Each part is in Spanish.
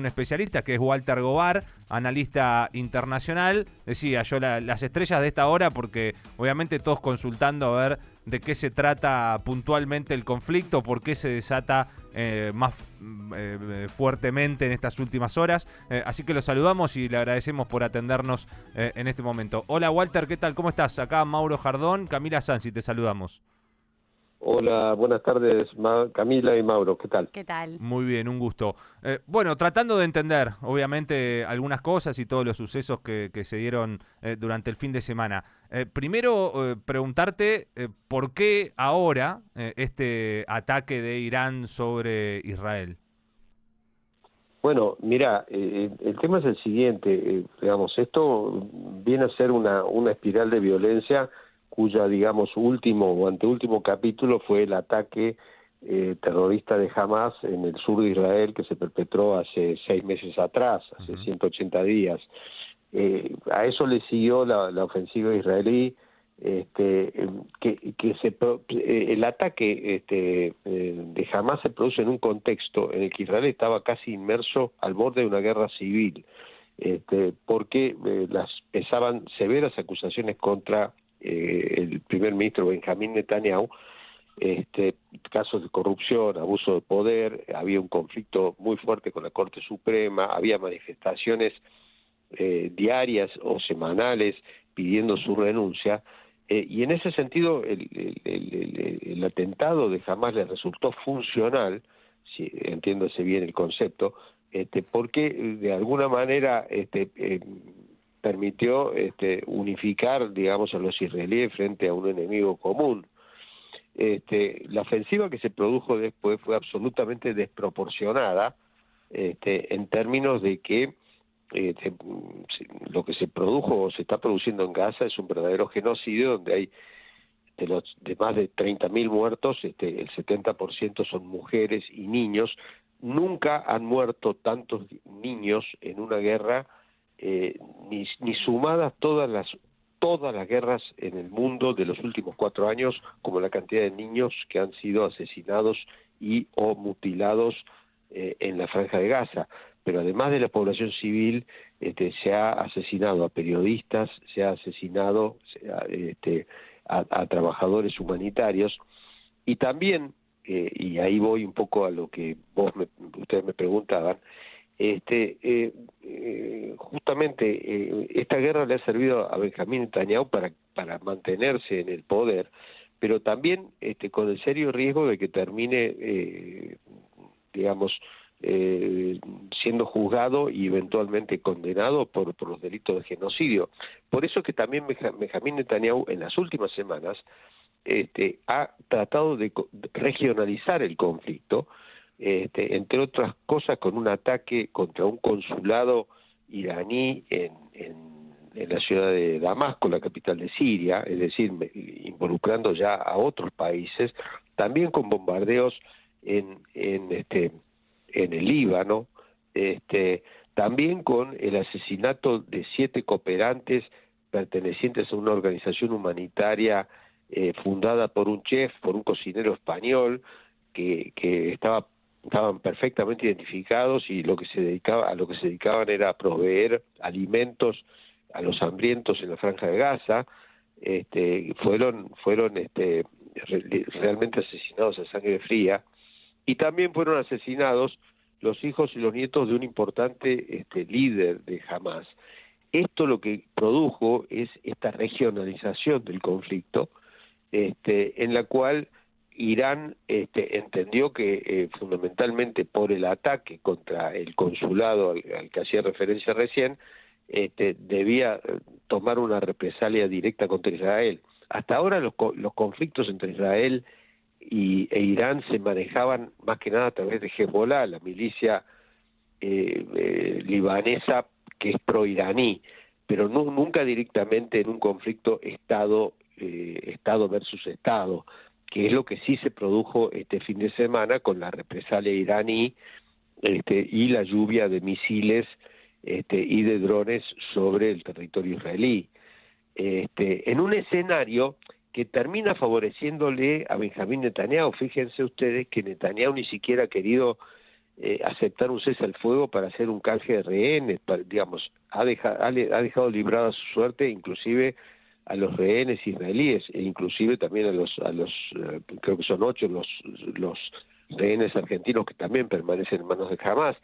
un especialista, que es Walter Gobar, analista internacional. Decía yo las estrellas de esta hora, porque obviamente todos consultando a ver de qué se trata puntualmente el conflicto, por qué se desata más fuertemente en estas últimas horas. Así que lo saludamos y le agradecemos por atendernos en este momento. Hola Walter, ¿qué tal? ¿Cómo estás? Acá Mauro Jardón, Camila Sansi, te saludamos. Hola, buenas tardes, Camila y Mauro, ¿qué tal? ¿Qué tal? Muy bien, un gusto. Bueno, tratando de entender, obviamente, algunas cosas y todos los sucesos que se dieron durante el fin de semana. Primero, preguntarte por qué ahora este ataque de Irán sobre Israel. Bueno, mira, el tema es el siguiente, digamos, esto viene a ser una espiral de violencia cuya, digamos, último o anteúltimo capítulo fue el ataque terrorista de Hamas en el sur de Israel que se perpetró hace 6 meses atrás, hace 180 días. A eso le siguió la ofensiva israelí, el ataque de Hamas se produce en un contexto en el que Israel estaba casi inmerso al borde de una guerra civil, porque pesaban severas acusaciones contra el primer ministro Benjamín Netanyahu, casos de corrupción, abuso de poder, había un conflicto muy fuerte con la Corte Suprema, había manifestaciones diarias o semanales pidiendo su renuncia, y en ese sentido el atentado de Hamas le resultó funcional, si entiéndase bien el concepto, porque de alguna manera permitió unificar, digamos, a los israelíes frente a un enemigo común. La ofensiva que se produjo después fue absolutamente desproporcionada en términos de que lo que se produjo o se está produciendo en Gaza es un verdadero genocidio donde hay de más de 30.000 muertos, el 70% son mujeres y niños. Nunca han muerto tantos niños en una guerra, ni sumadas todas las guerras en el mundo de los últimos 4 años, como la cantidad de niños que han sido asesinados y o mutilados en la Franja de Gaza. Pero además de la población civil, se ha asesinado a periodistas, se ha asesinado a trabajadores humanitarios, y también, y ahí voy un poco a lo que ustedes me preguntaban, justamente esta guerra le ha servido a Benjamín Netanyahu para mantenerse en el poder, pero también con el serio riesgo de que termine, digamos, siendo juzgado y eventualmente condenado por los delitos de genocidio. Por eso que también Benjamín Netanyahu en las últimas semanas ha tratado de regionalizar el conflicto, entre otras cosas con un ataque contra un consulado iraní en la ciudad de Damasco, la capital de Siria, es decir, involucrando ya a otros países, también con bombardeos en el Líbano, también con el asesinato de 7 cooperantes pertenecientes a una organización humanitaria fundada por un chef, por un cocinero español, que estaban perfectamente identificados y a lo que se dedicaban era a proveer alimentos a los hambrientos en la Franja de Gaza. Fueron realmente asesinados a sangre fría, y también fueron asesinados los hijos y los nietos de un importante líder de Hamas. Esto lo que produjo es esta regionalización del conflicto, en la cual Irán entendió que fundamentalmente por el ataque contra el consulado al que hacía referencia recién, debía tomar una represalia directa contra Israel. Hasta ahora los conflictos entre Israel e Irán se manejaban más que nada a través de Hezbollah, la milicia libanesa que es pro-iraní, pero nunca directamente en un conflicto Estado versus Estado, que es lo que sí se produjo este fin de semana con la represalia iraní y la lluvia de misiles y de drones sobre el territorio israelí. En un escenario que termina favoreciéndole a Benjamín Netanyahu. Fíjense ustedes que Netanyahu ni siquiera ha querido aceptar un cese al fuego para hacer un canje de rehenes, digamos, ha dejado librada su suerte, inclusive a los rehenes israelíes, e inclusive también a los creo que son 8 los rehenes argentinos que también permanecen en manos de Hamas.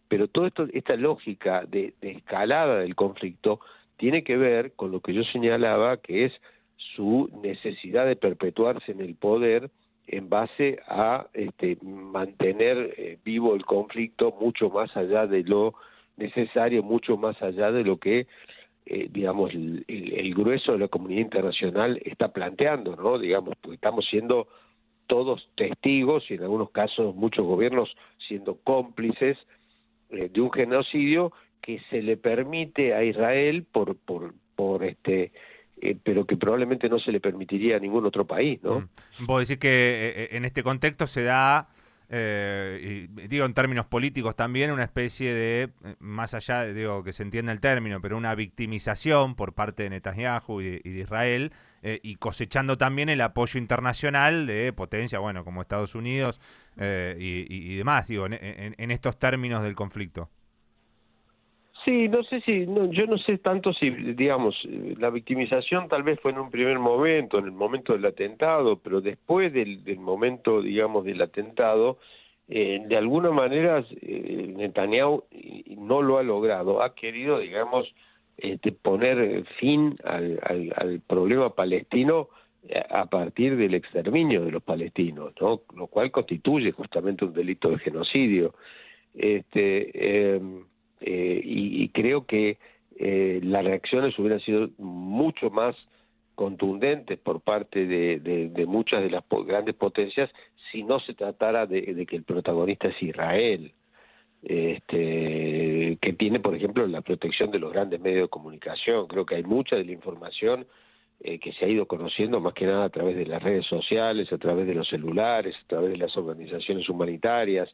Pero toda esta lógica de escalada del conflicto tiene que ver con lo que yo señalaba, que es su necesidad de perpetuarse en el poder en base a mantener vivo el conflicto mucho más allá de lo necesario, mucho más allá de lo que digamos el grueso de la comunidad internacional está planteando, ¿no? Digamos, porque estamos siendo todos testigos y en algunos casos muchos gobiernos siendo cómplices de un genocidio que se le permite a Israel pero que probablemente no se le permitiría a ningún otro país, ¿no? Vos decís que en este contexto se da, digo en términos políticos también, una especie de, más allá, digo que se entienda el término, pero una victimización por parte de Netanyahu y de Israel, y cosechando también el apoyo internacional de potencias, bueno, como Estados Unidos y demás, digo, en estos términos del conflicto. Sí, no sé yo no sé tanto si, digamos, la victimización tal vez fue en un primer momento, en el momento del atentado, pero después del momento, digamos, del atentado, de alguna manera Netanyahu no lo ha logrado, ha querido, digamos, poner fin al problema palestino a partir del exterminio de los palestinos, ¿no? Lo cual constituye justamente un delito de genocidio. Y creo que las reacciones hubieran sido mucho más contundentes por parte de muchas de las grandes potencias si no se tratara de que el protagonista es Israel, que tiene, por ejemplo, la protección de los grandes medios de comunicación. Creo que hay mucha de la información que se ha ido conociendo más que nada a través de las redes sociales, a través de los celulares, a través de las organizaciones humanitarias,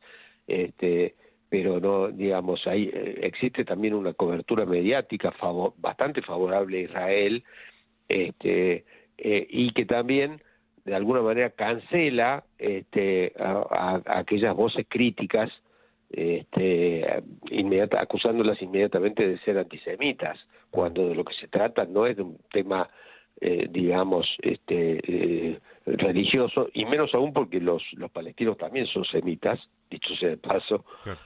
pero no, digamos, ahí existe también una cobertura mediática bastante favorable a Israel, y que también de alguna manera cancela a aquellas voces críticas, acusándolas inmediatamente de ser antisemitas, cuando de lo que se trata no es de un tema digamos, religioso, y menos aún porque los palestinos también son semitas, dicho sea de paso, Claro.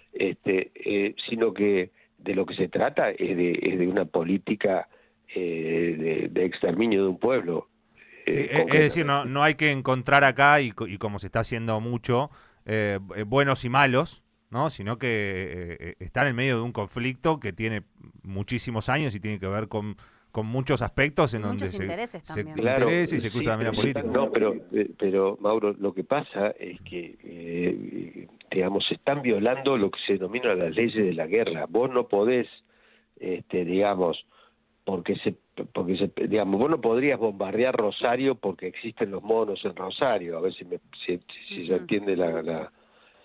Sino que de lo que se trata es de una política de exterminio de un pueblo. Sí, es decir, no hay que encontrar acá, y como se está haciendo mucho, buenos y malos, ¿no? Sino que está en el medio de un conflicto que tiene muchísimos años y tiene que ver con muchos aspectos en donde muchos intereses también. Claro, interesa y se cruza también la política. No, pero Mauro, lo que pasa es que, digamos, se están violando lo que se denomina las leyes de la guerra. Vos no podés, digamos, digamos, vos no podrías bombardear Rosario porque existen los monos en Rosario, a ver si se entiende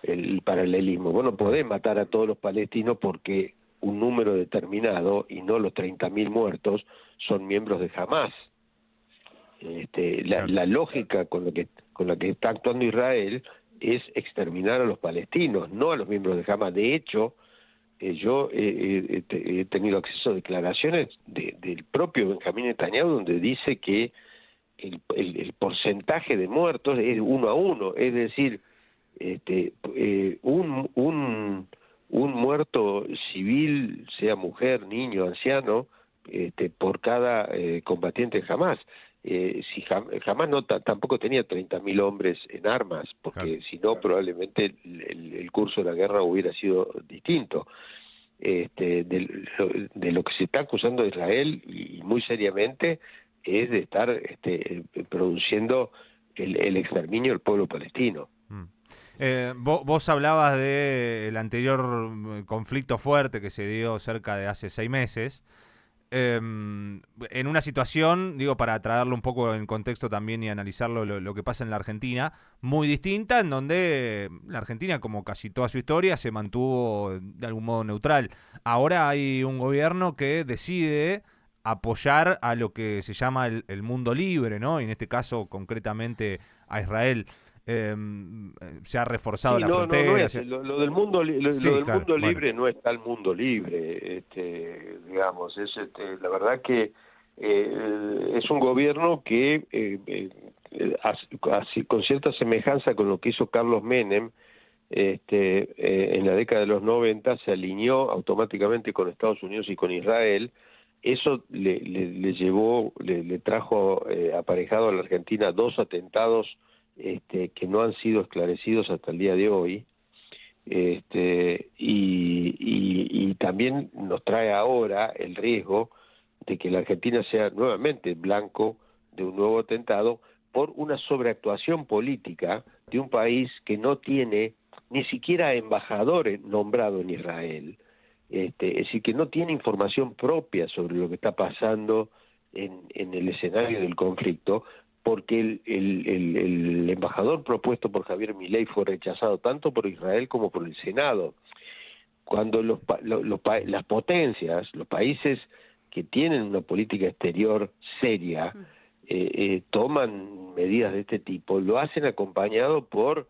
el paralelismo. Vos no podés matar a todos los palestinos porque un número determinado, y no los 30.000 muertos, son miembros de Hamas. La lógica con la que está actuando Israel es exterminar a los palestinos, no a los miembros de Hamas. De hecho, yo he tenido acceso a declaraciones del propio Benjamín Netanyahu, donde dice que el porcentaje de muertos es 1 a 1, es decir, un muerto civil, sea mujer, niño, anciano, por cada combatiente de Hamas. Si Hamas tampoco tenía 30.000 hombres en armas, porque si no probablemente el curso de la guerra hubiera sido distinto. De lo que se está acusando a Israel, y muy seriamente, es de estar produciendo el exterminio del pueblo palestino. Vos hablabas del anterior conflicto fuerte que se dio cerca de hace 6 meses, en una situación, digo, para traerlo un poco en contexto también y analizarlo lo que pasa en la Argentina, muy distinta, en donde la Argentina, como casi toda su historia, se mantuvo de algún modo neutral. Ahora hay un gobierno que decide apoyar a lo que se llama el mundo libre, ¿no? Y en este caso, concretamente, a Israel. se ha reforzado la no frontera. es. Lo del mundo, Sí, lo del claro, mundo bueno. libre no está el mundo libre, digamos. La verdad que es un gobierno que, así, con cierta semejanza con lo que hizo Carlos Menem, en la década de los 90, se alineó automáticamente con Estados Unidos y con Israel. Eso le trajo aparejado a la Argentina 2 atentados que no han sido esclarecidos hasta el día de hoy, y también nos trae ahora el riesgo de que la Argentina sea nuevamente blanco de un nuevo atentado por una sobreactuación política de un país que no tiene ni siquiera embajador nombrado en Israel, es decir, que no tiene información propia sobre lo que está pasando en el escenario del conflicto, porque el embajador propuesto por Javier Milei fue rechazado tanto por Israel como por el Senado. Cuando las potencias, los países que tienen una política exterior seria, toman medidas de este tipo, lo hacen acompañado por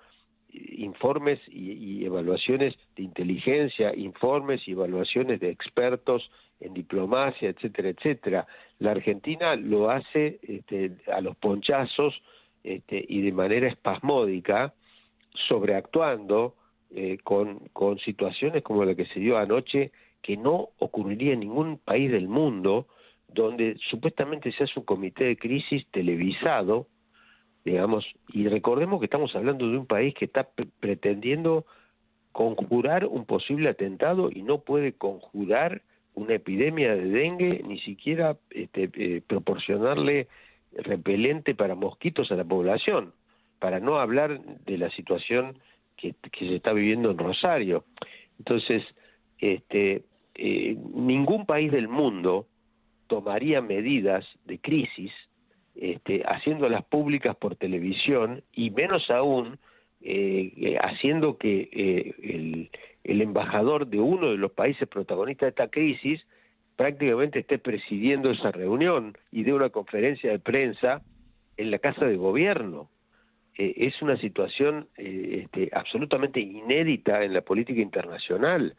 informes y evaluaciones de inteligencia, informes y evaluaciones de expertos en diplomacia, etcétera, etcétera. La Argentina lo hace a los ponchazos y de manera espasmódica, sobreactuando con situaciones como la que se dio anoche, que no ocurriría en ningún país del mundo, donde supuestamente se hace un comité de crisis televisado, digamos, y recordemos que estamos hablando de un país que está pretendiendo conjurar un posible atentado y no puede conjurar una epidemia de dengue, ni siquiera proporcionarle repelente para mosquitos a la población, para no hablar de la situación que se está viviendo en Rosario. Entonces, ningún país del mundo tomaría medidas de crisis haciéndolas públicas por televisión, y menos aún haciendo que el embajador de uno de los países protagonistas de esta crisis prácticamente esté presidiendo esa reunión y dé una conferencia de prensa en la Casa de Gobierno. Es una situación absolutamente inédita en la política internacional.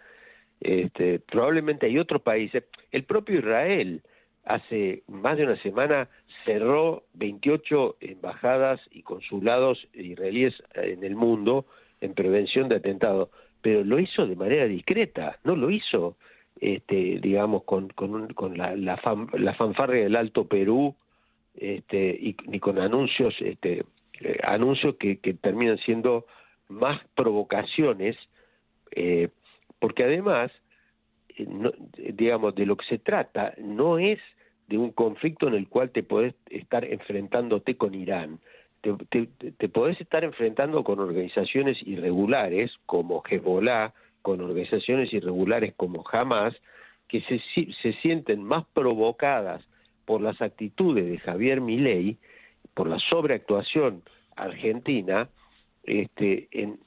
Probablemente hay otros países, el propio Israel hace más de una semana cerró 28 embajadas y consulados israelíes en el mundo en prevención de atentados, pero lo hizo de manera discreta, no lo hizo digamos con la fanfarria del Alto Perú, ni con anuncios anuncios que terminan siendo más provocaciones, porque además digamos, de lo que se trata no es de un conflicto en el cual te podés estar enfrentándote con Irán, te podés estar enfrentando con organizaciones irregulares como Hezbollah, con organizaciones irregulares como Hamas, que se sienten más provocadas por las actitudes de Javier Milei, por la sobreactuación argentina, en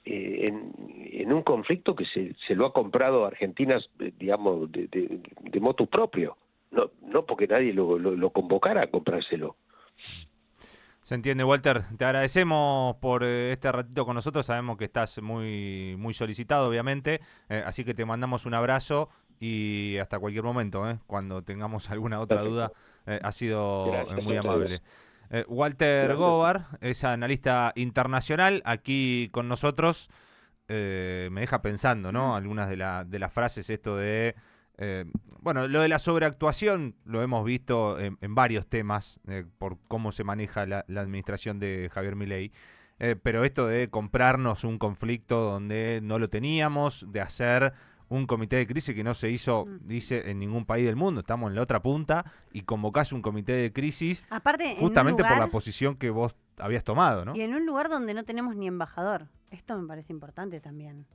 un conflicto que se lo ha comprado a Argentina, digamos, de motu propio, no porque nadie lo convocara a comprárselo. Se entiende, Walter. Te agradecemos por este ratito con nosotros. Sabemos que estás muy, muy solicitado, obviamente. Así que te mandamos un abrazo y hasta cualquier momento, cuando tengamos alguna otra duda. Ha sido muy amable. Walter Gobar es analista internacional aquí con nosotros. Me deja pensando, ¿no? Algunas de las frases, esto de... bueno, lo de la sobreactuación lo hemos visto en varios temas por cómo se maneja la administración de Javier Milei, pero esto de comprarnos un conflicto donde no lo teníamos, de hacer un comité de crisis que no se hizo, dice, en ningún país del mundo, estamos en la otra punta, y convocás un comité de crisis. Aparte, justamente en un lugar, por la posición que vos habías tomado, ¿no? Y en un lugar donde no tenemos ni embajador. Esto me parece importante también.